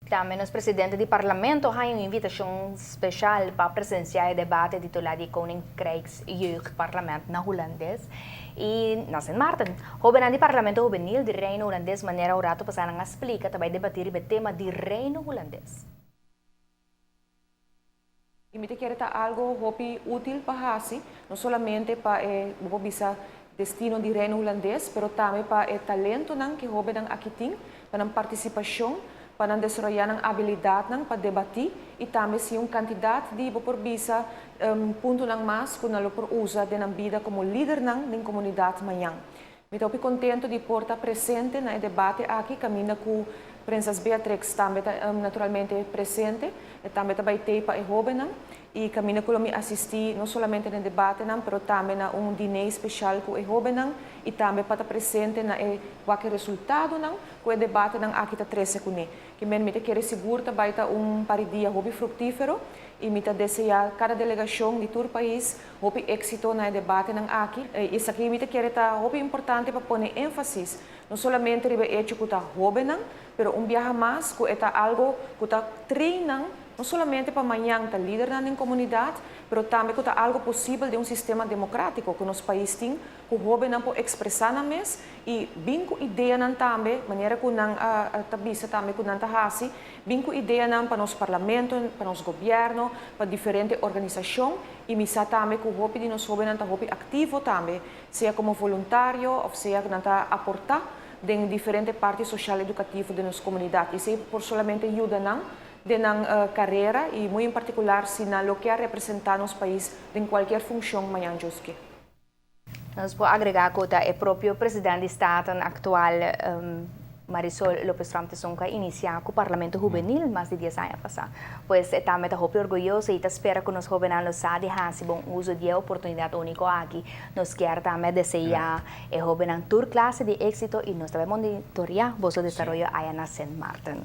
Também os presidente do parlamento têm uma invitação especial para presenciar o debate titulado Koning Krijgs Jeugdparlement na holandês e na Sint Maarten. Hoben do parlamento juvenil do reino holandês maneira o rato passar a explica também debater o tema do reino holandês. E me quer algo hopi útil para hasi, não somente para o bisa destino de reino holandês, pero também para o talento nang que hobe nang akiting, para a participação, para desenvolver a habilidade nang para debater e também se candidato de por bisa ponto nang mas que não por usa de na vida como líder nang na comunidade manhã. Me estou contento de portar presente na debate aqui, caminha com Princesa Beatrix também naturalmente presente, e também vai ter para o e caminha com me assistir não somente no debate, mas também na dinner especial com o e também para estar presente na qualquer resultado com o debate aqui está 13 com ele. Que me quer seguro vai estar paridia hobby fructífero e me desejar cada delegação de todo o país hobby êxito na debate aqui. Isso aqui me quer hobby importante para pôr ênfase não somente ribe hecho que está hobby pero viaja mais que está algo que está treinando não somente para amanhã tá líder na comunidade, pero também que tá algo possível de sistema democrático que nos país tem, que o jovem não pode expressar na mes e bem com ideia nan também, maneira que não tabisa também que não tá hasi, bem com ideia nan para nos parlamento, para nos governo, para diferentes organizações e misa também que o jovem de nos jovem não tá jovem ativo também, seja como voluntário ou seja que não tá aportar em diferentes partes social educativas de nossa comunidade, e se por solamente ajuda não de na carreira e muito em particular se na lo que representar nos país em qualquer função manhã juski. Nós podemos agregar que o próprio presidente do Estado atual Marisol Lopes Ramtes Sonca iniciar com o Parlamento Juvenil mais de 10 anos passar. Pois também está muito orgulhoso e espera que os jovens não sabem se bom uso de oportunidade única aqui. Nós queremos também desejar o jovem toda classe de êxito e nós também monitorear o desenvolvimento aí na Sint Maarten.